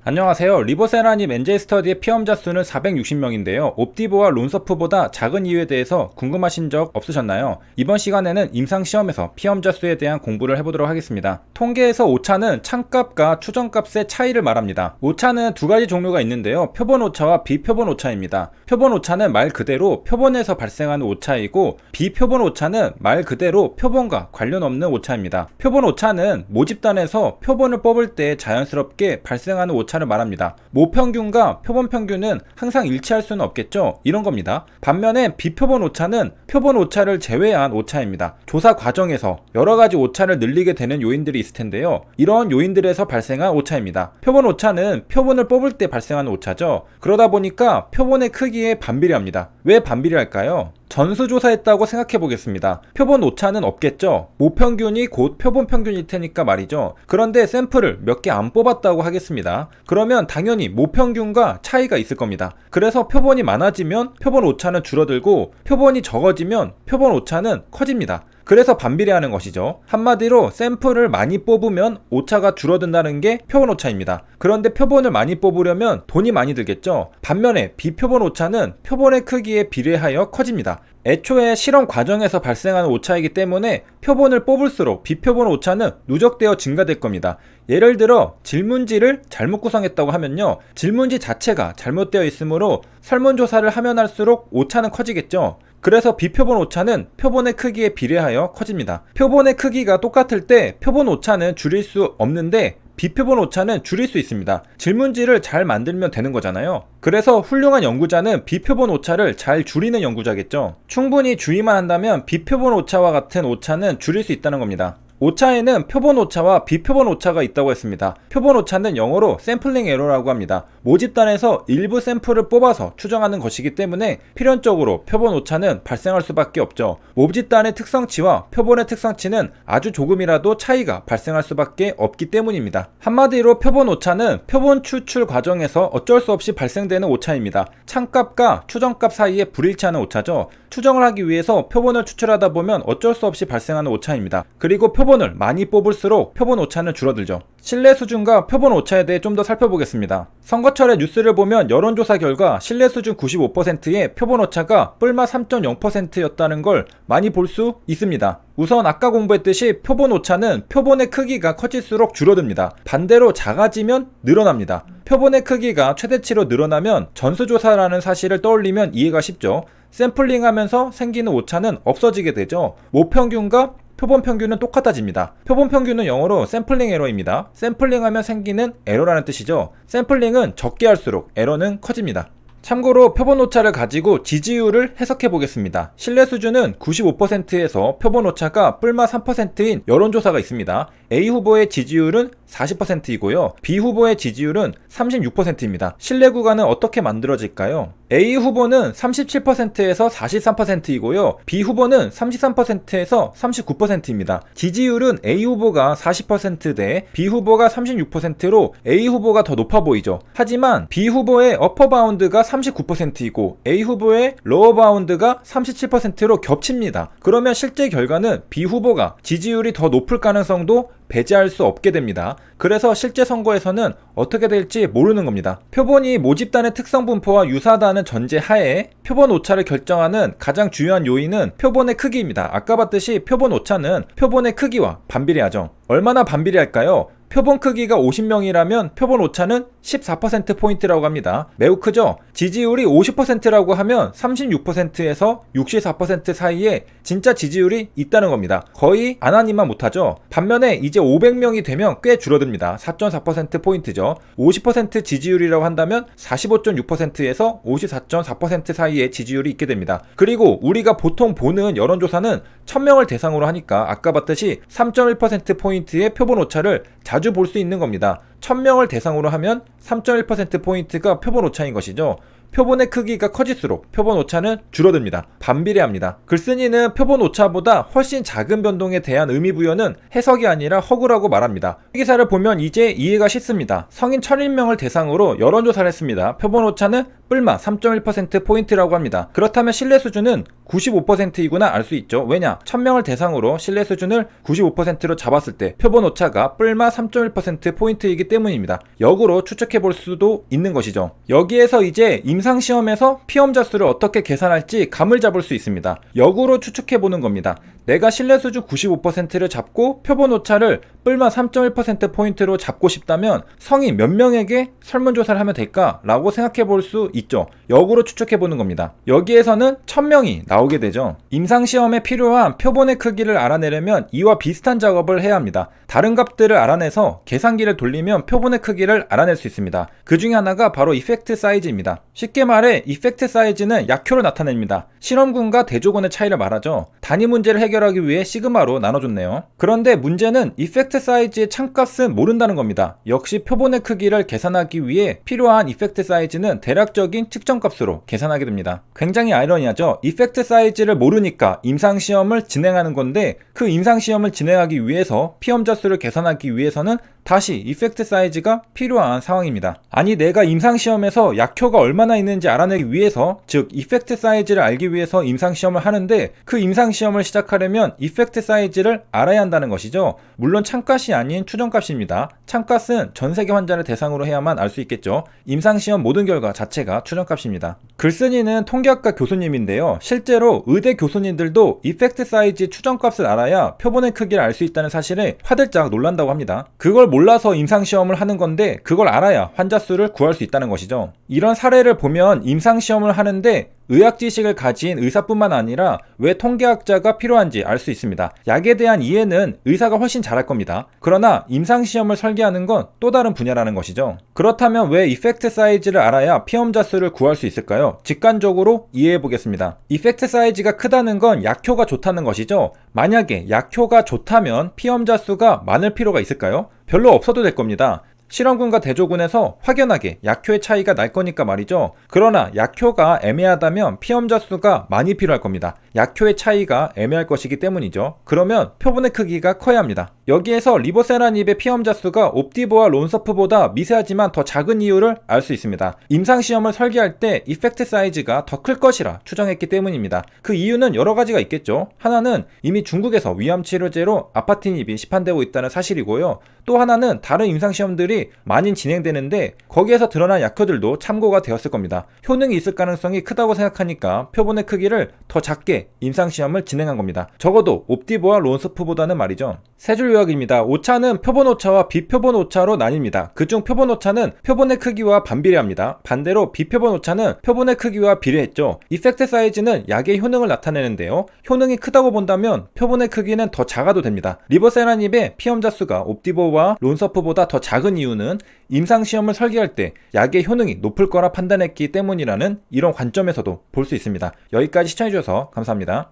안녕하세요. 리보세라님 엔젤스터디의 피험자 수는 460명인데요. 옵티보와 론서프보다 작은 이유에 대해서 궁금하신 적 없으셨나요? 이번 시간에는 임상시험에서 피험자 수에 대한 공부를 해보도록 하겠습니다. 통계에서 오차는 참값과 추정값의 차이를 말합니다. 오차는 두 가지 종류가 있는데요. 표본 오차와 비표본 오차입니다. 표본 오차는 말 그대로 표본에서 발생하는 오차이고, 비표본 오차는 말 그대로 표본과 관련 없는 오차입니다. 표본 오차는 모집단에서 표본을 뽑을 때 자연스럽게 발생하는 오차를 말합니다. 모평균과 표본 평균은 항상 일치할 수는 없겠죠. 이런 겁니다. 반면에 비표본 오차는 표본 오차를 제외한 오차입니다. 조사 과정에서 여러가지 오차를 늘리게 되는 요인들이 있을 텐데요. 이런 요인들에서 발생한 오차입니다. 표본 오차는 표본을 뽑을 때 발생하는 오차죠. 그러다 보니까 표본의 크기에 반비례합니다. 왜 반비례할까요? 전수조사했다고 생각해 보겠습니다. 표본 오차는 없겠죠. 모평균이 곧 표본 평균일 테니까 말이죠. 그런데 샘플을 몇 개 안 뽑았다고 하겠습니다. 그러면 당연히 모평균과 차이가 있을 겁니다. 그래서 표본이 많아지면 표본 오차는 줄어들고, 표본이 적어지면 표본 오차는 커집니다. 그래서 반비례하는 것이죠. 한마디로 샘플을 많이 뽑으면 오차가 줄어든다는 게 표본 오차입니다. 그런데 표본을 많이 뽑으려면 돈이 많이 들겠죠. 반면에 비표본 오차는 표본의 크기에 비례하여 커집니다. 애초에 실험 과정에서 발생하는 오차이기 때문에 표본을 뽑을수록 비표본 오차는 누적되어 증가될 겁니다. 예를 들어 질문지를 잘못 구성했다고 하면요, 질문지 자체가 잘못되어 있으므로 설문조사를 하면 할수록 오차는 커지겠죠. 그래서 비표본 오차는 표본의 크기에 비례하여 커집니다. 표본의 크기가 똑같을 때 표본 오차는 줄일 수 없는데 비표본 오차는 줄일 수 있습니다. 질문지를 잘 만들면 되는 거잖아요. 그래서 훌륭한 연구자는 비표본 오차를 잘 줄이는 연구자겠죠. 충분히 주의만 한다면 비표본 오차와 같은 오차는 줄일 수 있다는 겁니다. 오차에는 표본 오차와 비표본 오차가 있다고 했습니다. 표본 오차는 영어로 샘플링 에러라고 합니다. 모집단에서 일부 샘플을 뽑아서 추정하는 것이기 때문에 필연적으로 표본 오차는 발생할 수밖에 없죠. 모집단의 특성치와 표본의 특성치는 아주 조금이라도 차이가 발생할 수밖에 없기 때문입니다. 한마디로 표본 오차는 표본 추출 과정에서 어쩔 수 없이 발생되는 오차입니다. 참값과 추정값 사이에 불일치하는 오차죠. 추정을 하기 위해서 표본을 추출하다 보면 어쩔 수 없이 발생하는 오차입니다. 그리고 표본을 많이 뽑을수록 표본 오차는 줄어들죠. 신뢰 수준과 표본 오차에 대해 좀 더 살펴보겠습니다. 선거철에 뉴스를 보면 여론조사 결과 신뢰 수준 95%의 표본 오차가 뿔마 3.0%였다는 걸 많이 볼 수 있습니다. 우선 아까 공부했듯이 표본 오차는 표본의 크기가 커질수록 줄어듭니다. 반대로 작아지면 늘어납니다. 표본의 크기가 최대치로 늘어나면 전수조사라는 사실을 떠올리면 이해가 쉽죠. 샘플링하면서 생기는 오차는 없어지게 되죠. 모평균과 표본 평균은 똑같아집니다. 표본 평균은 영어로 샘플링 에러입니다. 샘플링하면 생기는 에러라는 뜻이죠. 샘플링은 적게 할수록 에러는 커집니다. 참고로 표본 오차를 가지고 지지율을 해석해 보겠습니다. 신뢰 수준은 95%에서 표본 오차가 뿔마 3%인 여론조사가 있습니다. A 후보의 지지율은 40%이고요. B 후보의 지지율은 36%입니다. 신뢰 구간은 어떻게 만들어질까요? A 후보는 37%에서 43%이고요. B 후보는 33%에서 39%입니다. 지지율은 A 후보가 40%대 B 후보가 36%로 A 후보가 더 높아 보이죠. 하지만 B 후보의 어퍼 바운드가 39%이고 A 후보의 로어 바운드가 37%로 겹칩니다. 그러면 실제 결과는 B 후보가 지지율이 더 높을 가능성도 배제할 수 없게 됩니다. 그래서 실제 선거에서는 어떻게 될지 모르는 겁니다. 표본이 모집단의 특성 분포와 유사하다는 전제 하에 표본 오차를 결정하는 가장 중요한 요인은 표본의 크기입니다. 아까 봤듯이 표본 오차는 표본의 크기와 반비례하죠. 얼마나 반비례할까요? 표본 크기가 50명이라면 표본 오차는 14%포인트라고 합니다. 매우 크죠? 지지율이 50%라고 하면 36%에서 64% 사이에 진짜 지지율이 있다는 겁니다. 거의 안 하니만 못하죠? 반면에 이제 500명이 되면 꽤 줄어듭니다. 4.4%포인트죠. 50% 지지율이라고 한다면 45.6%에서 54.4% 사이의 지지율이 있게 됩니다. 그리고 우리가 보통 보는 여론조사는 1000명을 대상으로 하니까 아까 봤듯이 3.1%포인트의 표본 오차를 자주 볼 수 있는 겁니다. 1000명을 대상으로 하면 3.1%포인트가 표본 오차인 것이죠. 표본의 크기가 커질수록 표본 오차는 줄어듭니다. 반비례합니다. 글쓴이는 표본 오차보다 훨씬 작은 변동에 대한 의미 부여는 해석이 아니라 허구라고 말합니다. 이 기사를 보면 이제 이해가 쉽습니다. 성인 1000명을 대상으로 여론조사를 했습니다. 표본 오차는 뿔마 3.1%포인트라고 합니다. 그렇다면 신뢰 수준은 95%이구나 알 수 있죠. 왜냐? 1000명을 대상으로 신뢰 수준을 95%로 잡았을 때 표본 오차가 뿔마 3.1%포인트이기 때문입니다. 역으로 추측해 볼 수도 있는 것이죠. 여기에서 이제 임상시험에서 피험자 수를 어떻게 계산할지 감을 잡을 수 있습니다. 역으로 추측해 보는 겁니다. 내가 신뢰 수준 95%를 잡고 표본 오차를 뿔마 3.1%포인트로 잡고 싶다면 성인 몇 명에게 설문조사를 하면 될까? 라고 생각해 볼 수 있죠. 역으로 추측해 보는 겁니다. 여기에서는 1000명이 나오게 되죠. 임상시험에 필요한 표본의 크기를 알아내려면 이와 비슷한 작업을 해야 합니다. 다른 값들을 알아내서 계산기를 돌리면 표본의 크기를 알아낼 수 있습니다. 그 중에 하나가 바로 이펙트 사이즈입니다. 쉽게 말해 이펙트 사이즈는 약효를 나타냅니다. 실험군과 대조군의 차이를 말하죠. 단위 문제를 해결하기 위해 시그마로 나눠줬네요. 그런데 문제는 이펙트 사이즈의 참값은 모른다는 겁니다. 역시 표본의 크기를 계산하기 위해 필요한 이펙트 사이즈는 대략적인 측정값으로 계산하게 됩니다. 굉장히 아이러니하죠. 이펙트 사이즈를 모르니까 임상시험을 진행하는 건데 그 임상시험을 진행하기 위해서 피험자 수를 계산하기 위해서는 다시 이펙트 사이즈가 필요한 상황입니다. 아니 내가 임상시험에서 약효가 얼마나 있는지 알아내기 위해서, 즉 이펙트 사이즈를 알기 위해서 임상시험을 하는데 그 임상시험을 시작하려면 이펙트 사이즈를 알아야 한다는 것이죠. 물론 참값이 아닌 추정값입니다. 참값은 전세계 환자를 대상으로 해야만 알 수 있겠죠. 임상시험 모든 결과 자체가 추정값입니다. 글쓴이는 통계학과 교수님인데요. 실제로 의대 교수님들도 이펙트 사이즈 추정값을 알아야 표본의 크기를 알 수 있다는 사실에 화들짝 놀란다고 합니다. 그걸 몰라서 임상시험을 하는 건데 그걸 알아야 환자 수를 구할 수 있다는 것이죠. 이런 사례를 보면 임상시험을 하는데 의학 지식을 가진 의사뿐만 아니라 왜 통계학자가 필요한지 알 수 있습니다. 약에 대한 이해는 의사가 훨씬 잘할 겁니다. 그러나 임상시험을 설계하는 건 또 다른 분야라는 것이죠. 그렇다면 왜 이펙트 사이즈를 알아야 피험자 수를 구할 수 있을까요? 직관적으로 이해해 보겠습니다. 이펙트 사이즈가 크다는 건 약효가 좋다는 것이죠. 만약에 약효가 좋다면 피험자 수가 많을 필요가 있을까요? 별로 없어도 될 겁니다. 실험군과 대조군에서 확연하게 약효의 차이가 날 거니까 말이죠. 그러나 약효가 애매하다면 피험자 수가 많이 필요할 겁니다. 약효의 차이가 애매할 것이기 때문이죠. 그러면 표본의 크기가 커야 합니다. 여기에서 리보세라닙의 피험자 수가 옵디보와 론서프보다 미세하지만 더 작은 이유를 알 수 있습니다. 임상시험을 설계할 때 이펙트 사이즈가 더 클 것이라 추정했기 때문입니다. 그 이유는 여러 가지가 있겠죠. 하나는 이미 중국에서 위암치료제로 아파티닙이 시판되고 있다는 사실이고요. 또 하나는 다른 임상시험들이 많이 진행되는데 거기에서 드러난 약효들도 참고가 되었을 겁니다. 효능이 있을 가능성이 크다고 생각하니까 표본의 크기를 더 작게 임상시험을 진행한 겁니다. 적어도 옵디보와 론서프보다는 말이죠. 세 줄 요약입니다. 오차는 표본 오차와 비표본 오차로 나뉩니다. 그중 표본 오차는 표본의 크기와 반비례합니다. 반대로 비표본 오차는 표본의 크기와 비례했죠. 이펙트 사이즈는 약의 효능을 나타내는데요. 효능이 크다고 본다면 표본의 크기는 더 작아도 됩니다. 리보세라닙의 피험자 수가 옵디보와 론서프보다 더 작은 이유는 임상시험을 설계할 때 약의 효능이 높을 거라 판단했기 때문이라는 이런 관점에서도 볼 수 있습니다. 여기까지 시청해주셔서 감사합니다.